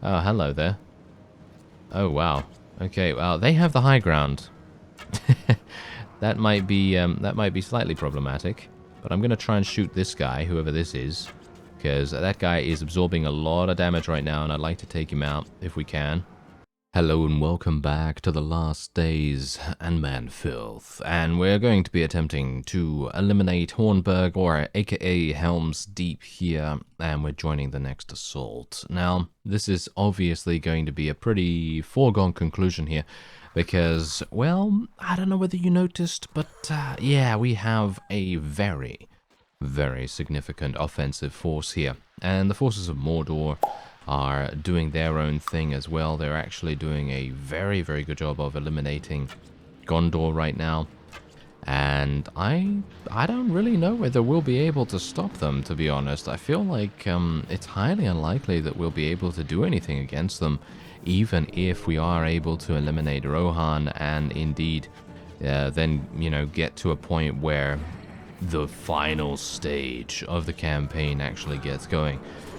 Oh, hello there. Oh, wow. Okay, well, they have the high ground. That might be slightly problematic. But I'm going to try and shoot this guy, whoever this is. Because that guy is absorbing a lot of damage right now, and I'd like to take him out if we can. Hello and welcome back to the last days and man filth, and we're going to be attempting to eliminate Hornburg, or aka Helm's Deep here, and we're joining the next assault. Now, this is obviously going to be a pretty foregone conclusion here, because, well, I don't know whether you noticed, but yeah, we have a very significant offensive force here, and the forces of Mordor are doing their own thing as well. They're actually doing a very good job of eliminating Gondor right now, and I don't really know whether we'll be able to stop them, to be honest. I feel like it's highly unlikely that we'll be able to do anything against them, even if we are able to eliminate Rohan and indeed then, you know, get to a point where the final stage of the campaign actually gets going.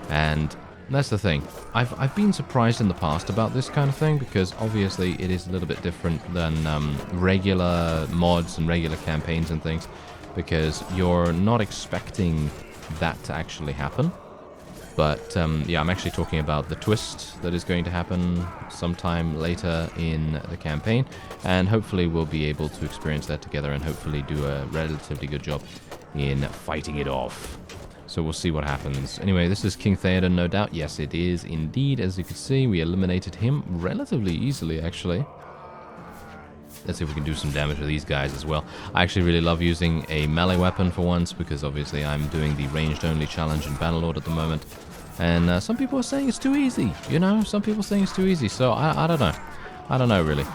And that's the thing. I've been surprised in the past about this kind of thing, because obviously it is a little bit different than regular mods and regular campaigns and things, because you're not expecting that to actually happen. But yeah, I'm actually talking about the twist that is going to happen sometime later in the campaign, and hopefully we'll be able to experience that together and hopefully do a relatively good job in fighting it off. So we'll see what happens. Anyway, this is King Theoden, no doubt. Yes, it is indeed. As you can see, we eliminated him relatively easily, actually. Let's see if we can do some damage with these guys as well. I actually really love using a melee weapon for once, because obviously I'm doing the ranged-only challenge in Bannerlord at the moment. And some people are saying it's too easy, you know? Some people are saying it's too easy, so I don't know. I don't know, really.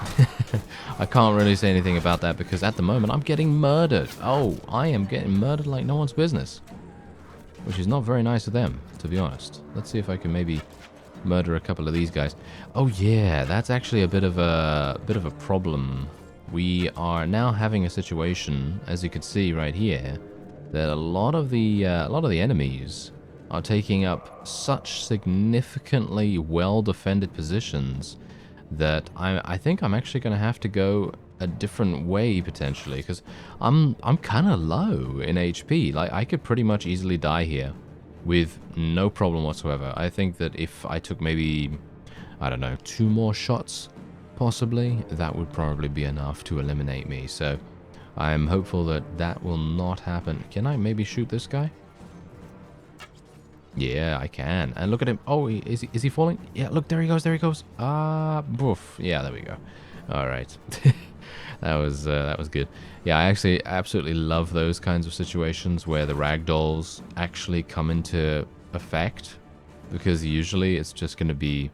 I can't really say anything about that, because at the moment I'm getting murdered. Oh, I am getting murdered like no one's business. Which is not very nice of them, to be honest. Let's see if I can maybe murder a couple of these guys. Oh yeah, that's actually a bit of a problem. We are now having a situation, as you can see right here, that a lot of the enemies are taking up such significantly well-defended positions that I think I'm actually going to have to go a different way potentially, because I'm kind of low in HP. Like, I could pretty much easily die here with no problem whatsoever. I think that if I took maybe, I don't know, 2 more shots possibly, that would probably be enough to eliminate me. So I'm hopeful that that will not happen. Can I maybe shoot this guy? Yeah, I can. And look at him. Oh, is he falling? Yeah, look, there he goes, there he goes. Boof. Yeah, there we go. All right. That was good. Yeah, I actually absolutely love those kinds of situations where the ragdolls actually come into effect, because usually it's just going to be,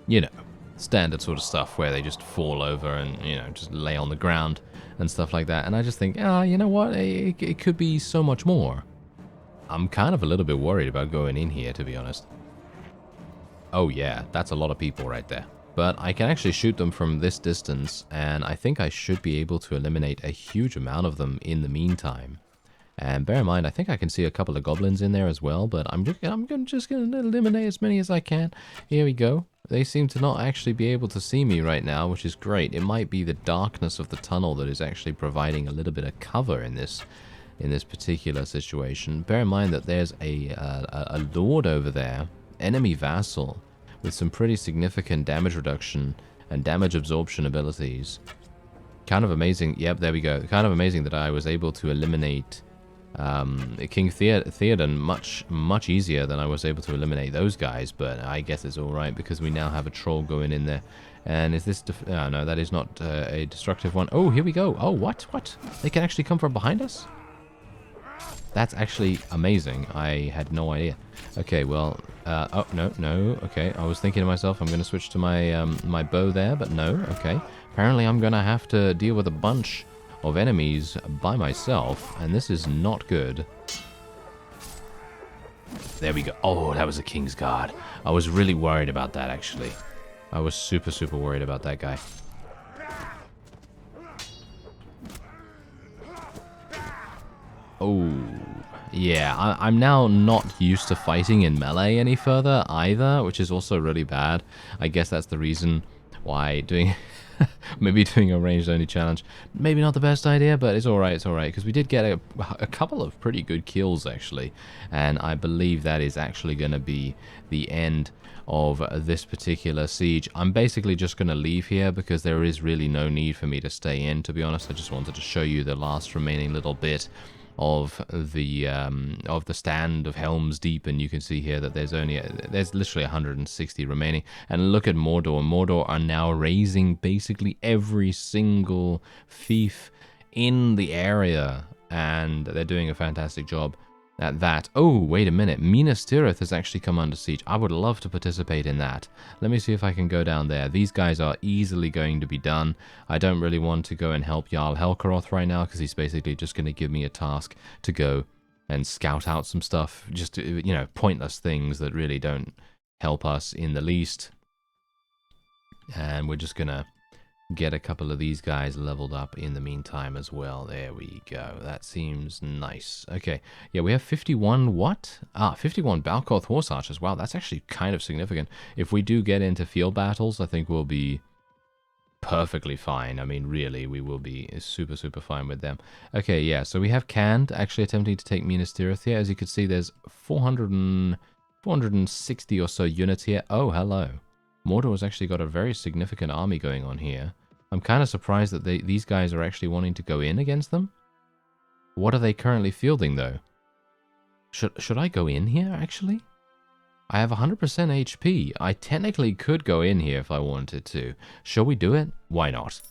you know, standard sort of stuff where they just fall over and, you know, just lay on the ground and stuff like that. And I just think, you know what, it could be so much more. I'm kind of a little bit worried about going in here, to be honest. Oh yeah, that's a lot of people right there. But I can actually shoot them from this distance, and I think I should be able to eliminate a huge amount of them in the meantime. And bear in mind, I think I can see a couple of goblins in there as well, but I'm just going to eliminate as many as I can. Here we go. They seem to not actually be able to see me right now, which is great. It might be the darkness of the tunnel that is actually providing a little bit of cover in this particular situation. Bear in mind that there's a lord over there, enemy vassal, with some pretty significant damage reduction and damage absorption abilities. Kind of amazing. Yep, there we go. Kind of amazing that I was able to eliminate King Theoden much easier than I was able to eliminate those guys, but I guess it's alright, because we now have a troll going in there. And is this... oh, no, that is not a destructive one. Oh, here we go. Oh, what? They can actually come from behind us? That's actually amazing. I had no idea. Okay, well, oh, no, okay. I was thinking to myself, I'm going to switch to my my bow there, but no, okay. Apparently I'm going to have to deal with a bunch of enemies by myself, and this is not good. There we go. Oh, that was a King's Guard. I was really worried about that, actually. I was super worried about that guy. Oh, Yeah, I'm now not used to fighting in melee any further either, which is also really bad. I guess that's the reason why doing... maybe doing a ranged only challenge. Maybe not the best idea, but it's alright, because we did get a couple of pretty good kills, actually. And I believe that is actually going to be the end of this particular siege. I'm basically just going to leave here because there is really no need for me to stay in, to be honest. I just wanted to show you the last remaining little bit of the stand of Helm's Deep, and you can see here that there's literally 160 remaining. And look at Mordor. Mordor are now raising basically every single fief in the area, and they're doing a fantastic job at that. Oh, wait a minute. Minas Tirith has actually come under siege. I would love to participate in that. Let me see if I can go down there. These guys are easily going to be done. I don't really want to go and help Jarl Helkaroth right now because he's basically just going to give me a task to go and scout out some stuff. Just, you know, pointless things that really don't help us in the least. And we're just going to get a couple of these guys leveled up in the meantime as well. There we go. That seems nice. Okay. Yeah, we have 51 what? 51 Balkoth Horse Archers. Wow, that's actually kind of significant. If we do get into field battles, I think we'll be perfectly fine. I mean, really, we will be super, super fine with them. Okay, yeah, so we have Canned actually attempting to take Minas Tirith here. As you can see, there's 460 or so units here. Oh, hello. Mordor's actually got a very significant army going on here. I'm kind of surprised that these guys are actually wanting to go in against them. What are they currently fielding, though? Should I go in here, actually? I have 100% HP. I technically could go in here if I wanted to. Shall we do it? Why not?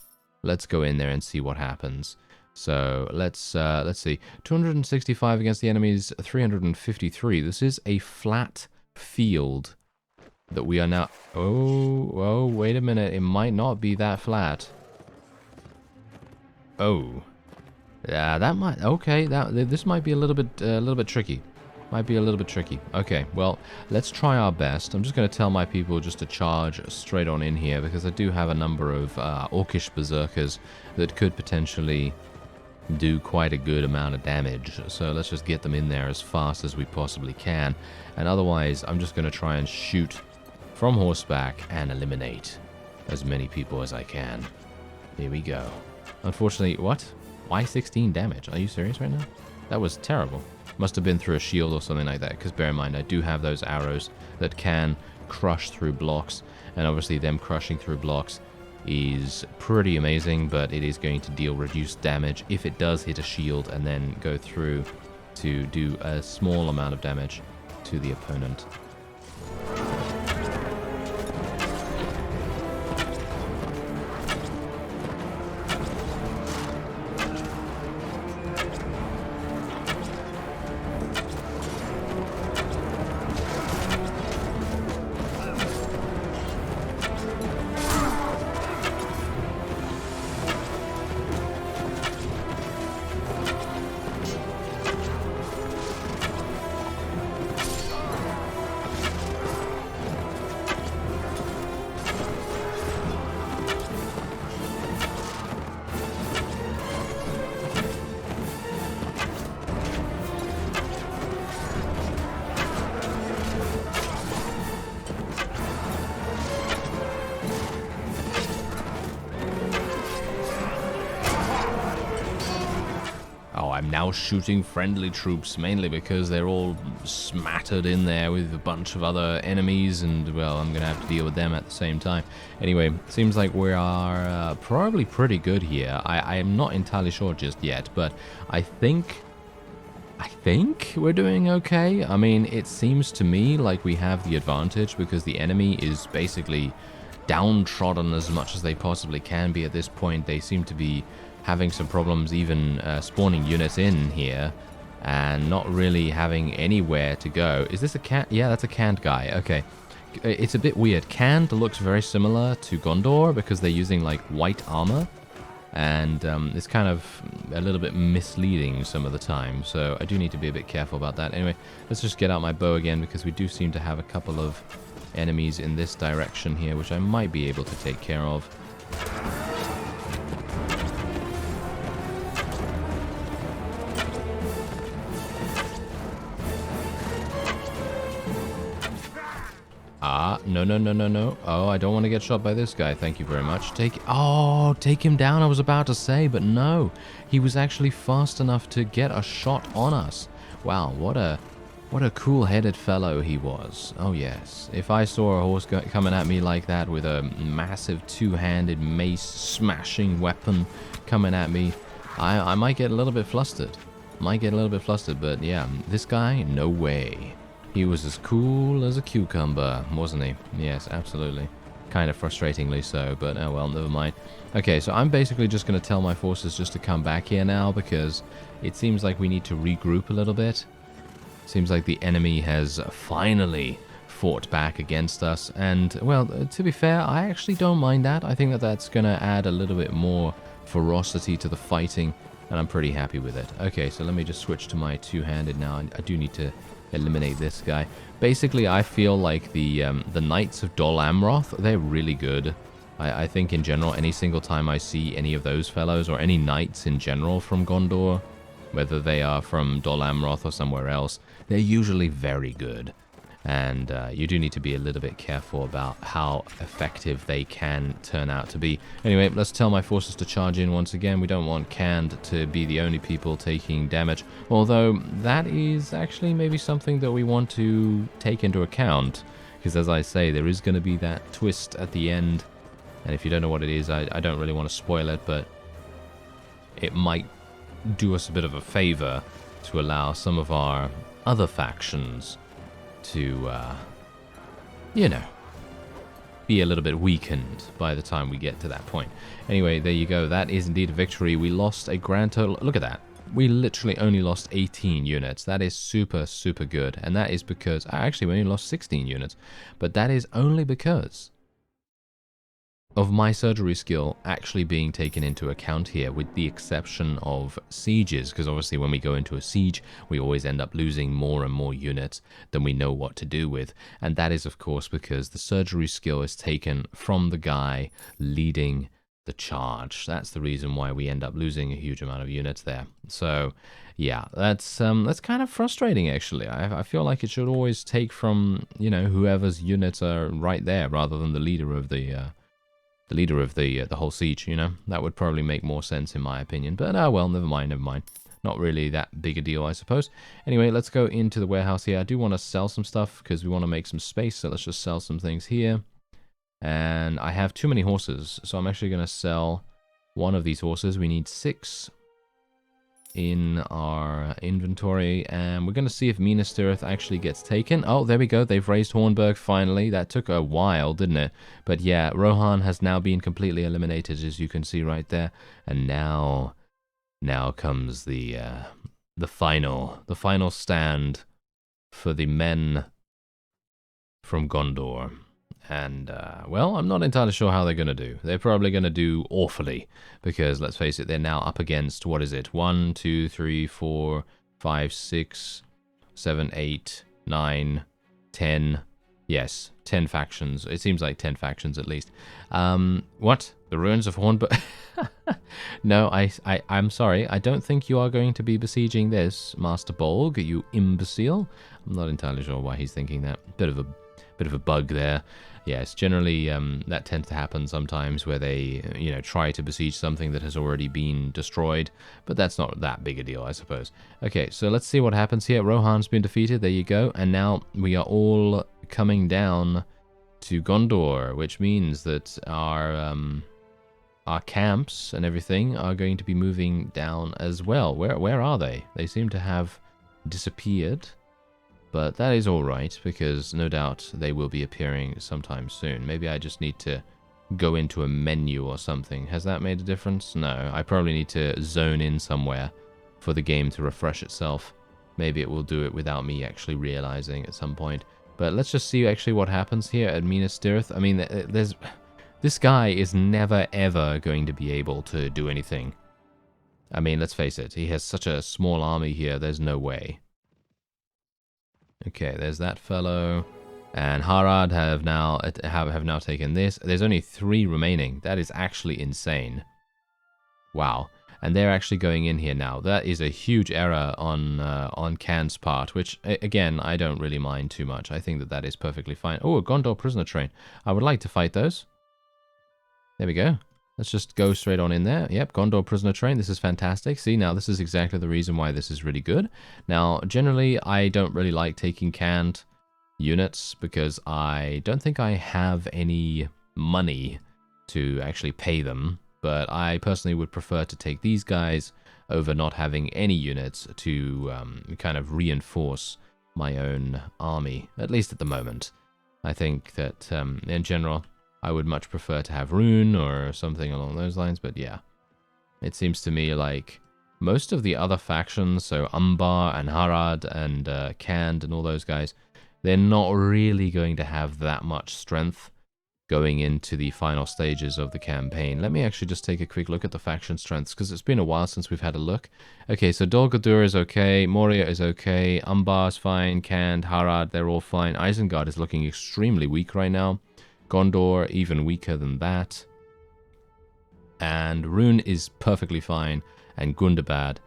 Let's go in there and see what happens. So let's see. 265 against the enemy's 353. This is a flat field that we are now... Oh, wait a minute. It might not be that flat. Oh. Yeah, that might... Okay, this might be a little bit tricky. Might be a little bit tricky. Okay, well, let's try our best. I'm just going to tell my people just to charge straight on in here because I do have a number of Orcish Berserkers that could potentially do quite a good amount of damage. So let's just get them in there as fast as we possibly can. And otherwise, I'm just going to try and shoot from horseback and eliminate as many people as I can. Here we go. Unfortunately, what? Why 16 damage? Are you serious right now? That was terrible. Must have been through a shield or something like that, because bear in mind, I do have those arrows that can crush through blocks, and obviously them crushing through blocks is pretty amazing, but it is going to deal reduced damage if it does hit a shield and then go through to do a small amount of damage to the opponent. I'm now shooting friendly troops, mainly because they're all smattered in there with a bunch of other enemies, and, well, I'm going to have to deal with them at the same time. Anyway, seems like we are probably pretty good here. I am not entirely sure just yet, but I think we're doing okay. I mean, it seems to me like we have the advantage because the enemy is basically downtrodden as much as they possibly can be at this point. They seem to be having some problems even spawning units in here and not really having anywhere to go. Is this a can? Yeah, that's a Canned guy. Okay. It's a bit weird. Canned looks very similar to Gondor because they're using like white armor, and it's kind of a little bit misleading some of the time, so I do need to be a bit careful about that. Anyway, let's just get out my bow again because we do seem to have a couple of enemies in this direction here, which I might be able to take care of. No, no, no, no, no. Oh, I don't want to get shot by this guy. Thank you very much. Take him down, I was about to say, but no. He was actually fast enough to get a shot on us. Wow, what a cool-headed fellow he was. Oh, yes. If I saw a horse coming at me like that with a massive two-handed mace-smashing weapon coming at me, I might get a little bit flustered. But yeah, this guy, no way. He was as cool as a cucumber, wasn't he? Yes, absolutely. Kind of frustratingly so, but oh well, never mind. Okay, so I'm basically just going to tell my forces just to come back here now, because it seems like we need to regroup a little bit. Seems like the enemy has finally fought back against us, and, well, to be fair, I actually don't mind that. I think that that's going to add a little bit more ferocity to the fighting, and I'm pretty happy with it. Okay, so let me just switch to my two-handed now. I do need to eliminate this guy. Basically, I feel like the Knights of Dol Amroth, they're really good. I think in general, any single time I see any of those fellows, or any knights in general from Gondor, whether they are from Dol Amroth or somewhere else, they're usually very good. And you do need to be a little bit careful about how effective they can turn out to be. Anyway, let's tell my forces to charge in once again. We don't want Canned to be the only people taking damage. Although, that is actually maybe something that we want to take into account. Because as I say, there is going to be that twist at the end. And if you don't know what it is, I don't really want to spoil it, but it might do us a bit of a favor to allow some of our other factions to, you know, be a little bit weakened by the time we get to that point. Anyway, there you go. That is indeed a victory. We lost a grand total. Look at that. We literally only lost 18 units. That is super, super good. And that is because, actually, we only lost 16 units. But that is only because of my surgery skill actually being taken into account here, with the exception of sieges, because obviously when we go into a siege, we always end up losing more and more units than we know what to do with. And that is, of course, because the surgery skill is taken from the guy leading the charge. That's the reason why we end up losing a huge amount of units there. So, yeah, that's kind of frustrating, actually. I feel like it should always take from, you know, whoever's units are right there, rather than the leader of the whole siege, you know? That would probably make more sense in my opinion. But, well, never mind. Not really that big a deal, I suppose. Anyway, let's go into the warehouse here. I do want to sell some stuff because we want to make some space, so let's just sell some things here. And I have too many horses, so I'm actually going to sell one of these horses. We need 6 in our inventory, and we're going to see if Minas Tirith actually gets taken. Oh, there we go. They've raised Hornburg finally. That took a while, didn't it? But yeah, Rohan has now been completely eliminated, as you can see right there. And now comes the final stand for the men from Gondor. And, well, I'm not entirely sure how they're going to do. They're probably going to do awfully, because, let's face it, they're now up against, what is it, 1, 2, 3, 4, 5, 6, 7, 8, 9, 10, yes, 10 factions. It seems like 10 factions at least. What? The ruins of Hornburg? No, I'm sorry. I don't think you are going to be besieging this, Master Bolg, you imbecile. I'm not entirely sure why he's thinking that. Bit of a bug there. Yes, generally that tends to happen sometimes where they, you know, try to besiege something that has already been destroyed, but that's not that big a deal, I suppose. Okay, so let's see what happens here. Rohan's been defeated, there you go, and now we are all coming down to Gondor, which means that our camps and everything are going to be moving down as well. Where are they? They seem to have disappeared. But that is alright, because no doubt they will be appearing sometime soon. Maybe I just need to go into a menu or something. Has that made a difference? No, I probably need to zone in somewhere for the game to refresh itself. Maybe it will do it without me actually realizing at some point. But let's just see actually what happens here at Minas Tirith. I mean, this guy is never ever going to be able to do anything. I mean, let's face it, he has such a small army here, there's no way. Okay, there's that fellow, and Harad have now taken this. There's only 3 remaining. That is actually insane. Wow. and they're actually going in here now. That is a huge error on Khan's part, which, again, I don't really mind too much. I think that that is perfectly fine. Oh, a Gondor prisoner train. I would like to fight those. There we go. Let's just go straight on in there. Yep, Gondor prisoner train. This is fantastic. See, now this is exactly the reason why this is really good. Now, generally, I don't really like taking canned units because I don't think I have any money to actually pay them. But I personally would prefer to take these guys over not having any units to kind of reinforce my own army, at least at the moment. I think that, in general, I would much prefer to have Rune or something along those lines, but yeah. It seems to me like most of the other factions, so Umbar and Harad and Khand and all those guys, they're not really going to have that much strength going into the final stages of the campaign. Let me actually just take a quick look at the faction strengths, because it's been a while since we've had a look. Okay, so Dol Guldur is okay, Moria is okay, Umbar is fine, Khand, Harad, they're all fine. Isengard is looking extremely weak right now. Gondor, even weaker than that. And Rune is perfectly fine, and Gundabad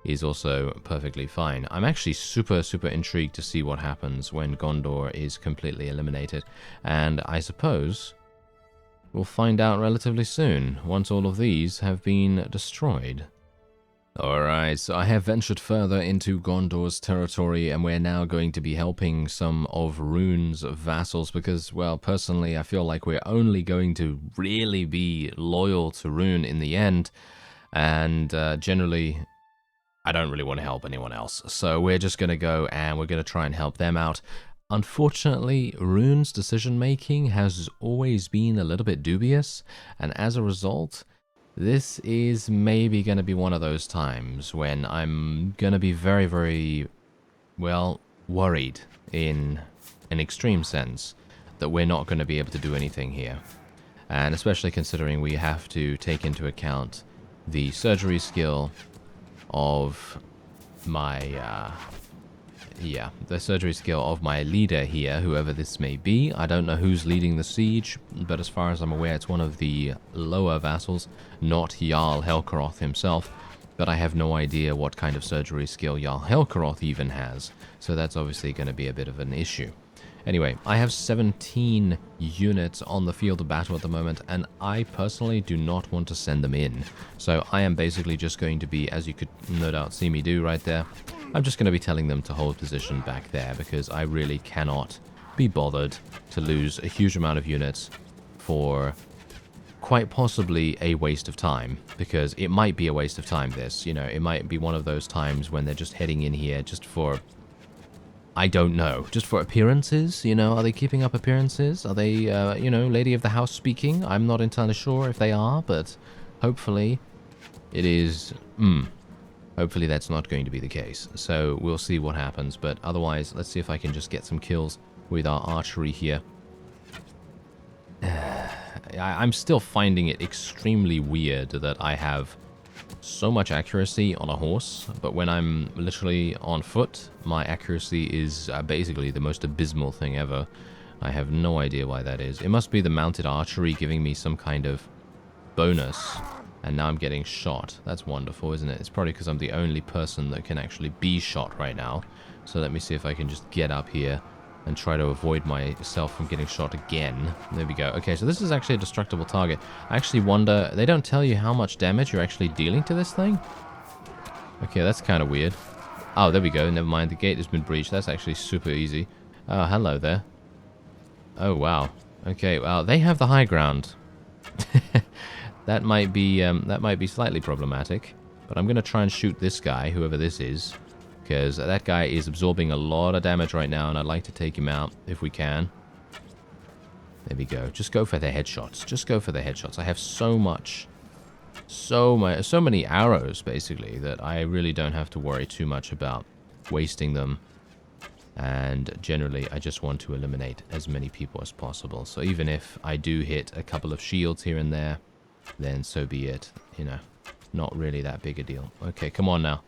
is also perfectly fine. I'm actually super intrigued to see what happens when Gondor is completely eliminated. And I suppose we'll find out relatively soon, once all of these have been destroyed. Alright, so I have ventured further into Gondor's territory, and we're now going to be helping some of Rune's vassals because, well, personally, I feel like we're only going to really be loyal to Rune in the end, and generally, I don't really want to help anyone else. So we're just going to go and we're going to try and help them out. Unfortunately, Rune's decision-making has always been a little bit dubious, and as a result, this is maybe going to be one of those times when I'm going to be very, well, worried in an extreme sense that we're not going to be able to do anything here. And especially considering we have to take into account the surgery skill of my, the surgery skill of my leader here, whoever this may be. I don't know who's leading the siege, but as far as I'm aware, it's one of the lower vassals, not Jarl Helkaroth himself, but I have no idea what kind of surgery skill Jarl Helkaroth even has, so that's obviously going to be a bit of an issue. Anyway, I have 17 units on the field of battle at the moment, and I personally do not want to send them in. So I am basically just going to be, as you could no doubt see me do right there, I'm just going to be telling them to hold position back there, because I really cannot be bothered to lose a huge amount of units for quite possibly a waste of time, because it might be a waste of time, this. You know, it might be one of those times when they're just heading in here just for, I don't know, just for appearances, you know? Are they keeping up appearances? Are they, you know, lady of the house speaking? I'm not entirely sure if they are, but hopefully it is, hopefully that's not going to be the case. So we'll see what happens, but otherwise, let's see if I can just get some kills with our archery here. I'm still finding it extremely weird that I have so much accuracy on a horse, but when I'm literally on foot, my accuracy is basically the most abysmal thing ever. I have no idea why that is. It must be the mounted archery giving me some kind of bonus, and now I'm getting shot. That's wonderful, isn't it? It's probably because I'm the only person that can actually be shot right now. So let me see if I can just get up here and try to avoid myself from getting shot again. There we go. Okay, so this is actually a destructible target. I actually wonder, they don't tell you how much damage you're actually dealing to this thing? Okay, that's kind of weird. Oh, there we go. Never mind, the gate has been breached. That's actually super easy. Oh, hello there. Oh, wow. Okay, well, they have the high ground. That might be slightly problematic. But I'm going to try and shoot this guy, whoever this is, because that guy is absorbing a lot of damage right now, and I'd like to take him out if we can. There we go. Just go for the headshots. Just go for the headshots. I have so many arrows, basically, that I really don't have to worry too much about wasting them. And generally, I just want to eliminate as many people as possible. So even if I do hit a couple of shields here and there, then so be it. You know, not really that big a deal. Okay, come on now.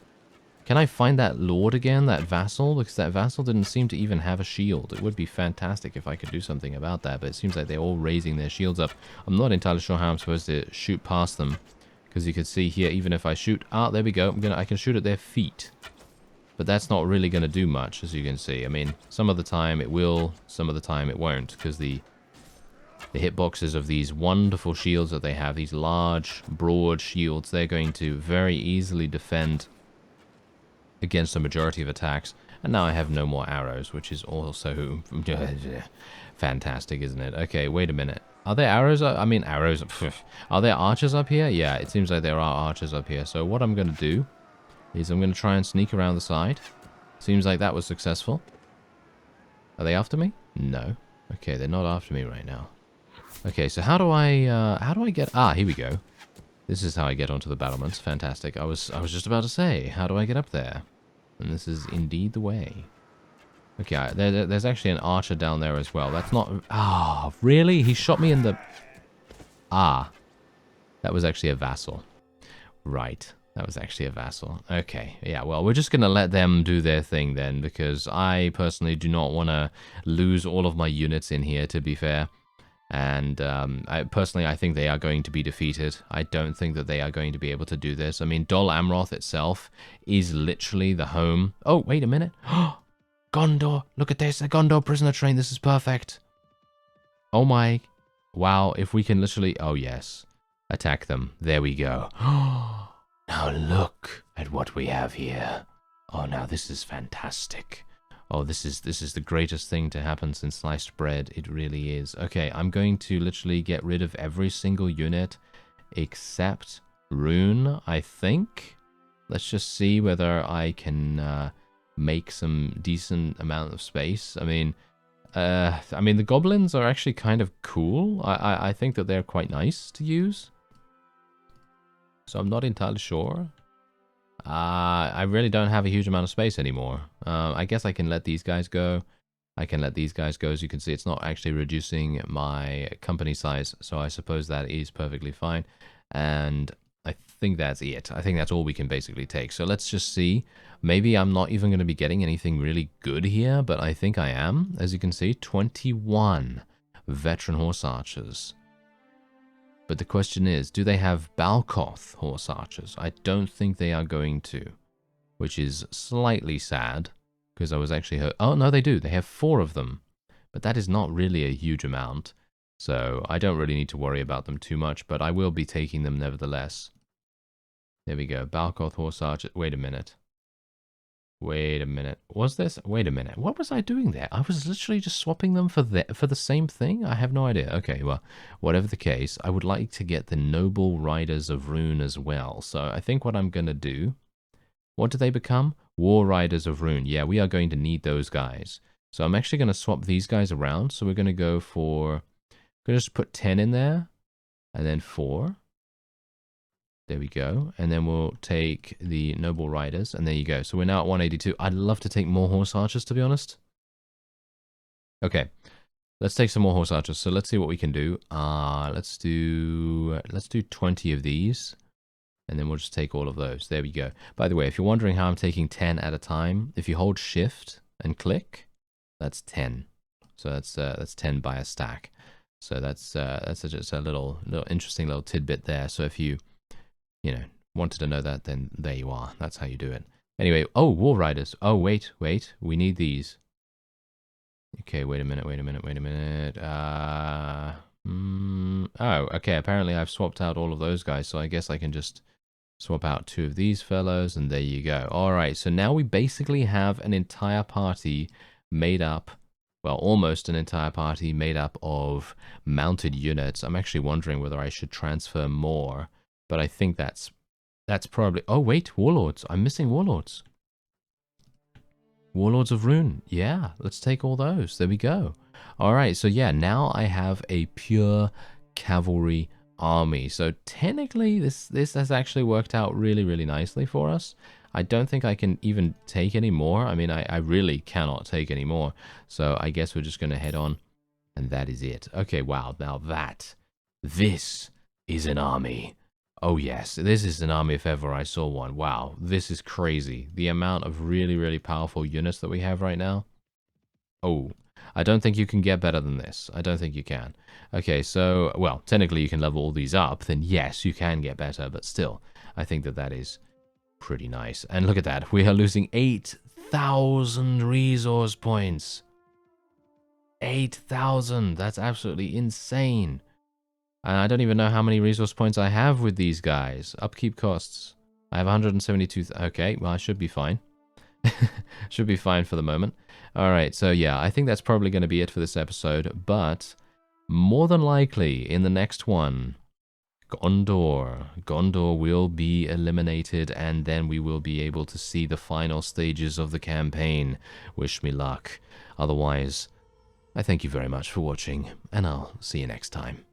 Can I find that lord again, that vassal? Because that vassal didn't seem to even have a shield. It would be fantastic if I could do something about that, but it seems like they're all raising their shields up. I'm not entirely sure how I'm supposed to shoot past them, Because you can see here, even if I shoot... Ah, there we go. I can shoot at their feet. But that's not really going to do much, as you can see. I mean, some of the time it will, some of the time it won't. Because the hitboxes of these wonderful shields that they have, these large, broad shields, they're going to very easily defend against the majority of attacks. And now I have no more arrows, which is also fantastic, isn't it? Okay, wait a minute. Are there arrows? I mean, arrows. Are there archers up here? Yeah, it seems like there are archers up here. So what I'm going to do is I'm going to try and sneak around the side. Seems like that was successful. Are they after me? No. Okay, they're not after me right now. Okay, so how do I get... Ah, here we go. This is how I get onto the battlements. Fantastic. I was just about to say, how do I get up there? And this is indeed the way. Okay, there's actually an archer down there as well. That's not... Ah, really? He shot me in the... Ah. That was actually a vassal. Right. That was actually a vassal. Okay, yeah, well, we're just going to let them do their thing then, because I personally do not want to lose all of my units in here, to be fair. And I think they are going to be defeated. I don't think that they are going to be able to do this. I mean, Dol Amroth itself is literally the home... Oh, wait a minute. Gondor! Look at this, a Gondor prisoner train. This is perfect. Oh my... Wow, if we can literally... Oh, yes. Attack them. There we go. Now look at what we have here. Oh, now this is fantastic. Oh, this is the greatest thing to happen since sliced bread. It really is. Okay, I'm going to literally get rid of every single unit except Rune, I think. Let's just see whether I can make some decent amount of space. I mean, the goblins are actually kind of cool. I think that they're quite nice to use. So I'm not entirely sure. I really don't have a huge amount of space anymore. I guess I can let these guys go. I can let these guys go. As you can see, it's not actually reducing my company size, so I suppose that is perfectly fine. And I think that's it. I think that's all we can basically take. So let's just see. Maybe I'm not even going to be getting anything really good here, but I think I am. As you can see, 21 veteran horse archers. But the question is, do they have Balkoth horse archers? I don't think they are going to, which is slightly sad, because I was actually... Oh, no, they do. They have 4 of them, but that is not really a huge amount, so I don't really need to worry about them too much, but I will be taking them nevertheless. There we go. Balkoth horse archer... Wait a minute. Wait a minute. Was this... Wait a minute. What was I doing there? I was literally just swapping them for the same thing? I have no idea. Okay, well, whatever the case, I would like to get the Noble Riders of Rune as well. So I think what I'm going to do... What do they become? War Riders of Rune. Yeah, we are going to need those guys. So I'm actually going to swap these guys around. So we're going to go for... I'm going to just put 10 in there. And then 4. There we go. And then we'll take the Noble Riders. And there you go. So we're now at 182. I'd love to take more Horse Archers, to be honest. Okay. Let's take some more Horse Archers. So let's see what we can do. Let's do 20 of these. And then we'll just take all of those. There we go. By the way, if you're wondering how I'm taking 10 at a time, if you hold Shift and click, that's 10. So that's 10 by a stack. So that's just a little interesting little tidbit there. So if you wanted to know that, then there you are. That's how you do it. Anyway, oh, War Riders. Oh, wait. We need these. Okay, wait a minute. Oh, okay, apparently I've swapped out all of those guys, so I guess I can just swap out 2 of these fellows, and there you go. Alright, so now we basically have an entire party made up, well, almost an entire party made up of mounted units. I'm actually wondering whether I should transfer more. But I think that's probably... Oh, wait, Warlords. I'm missing Warlords. Warlords of Rune. Yeah, let's take all those. There we go. All right, so yeah, now I have a pure cavalry army. So technically, this has actually worked out really, really nicely for us. I don't think I can even take any more. I mean, I really cannot take any more. So I guess we're just going to head on, and that is it. Okay, wow, now this is an army. Oh yes, this is an army if ever I saw one. Wow, this is crazy. The amount of really, really powerful units that we have right now. Oh, I don't think you can get better than this. I don't think you can. Okay, so, well, technically you can level all these up, then yes, you can get better, but still, I think that that is pretty nice. And look at that, we are losing 8,000 resource points. 8,000, that's absolutely insane. And I don't even know how many resource points I have with these guys. Upkeep costs. I have 172. Okay, well, I should be fine. Should be fine for the moment. Alright, so yeah, I think that's probably going to be it for this episode. But more than likely, in the next one, Gondor will be eliminated, and then we will be able to see the final stages of the campaign. Wish me luck. Otherwise, I thank you very much for watching, and I'll see you next time.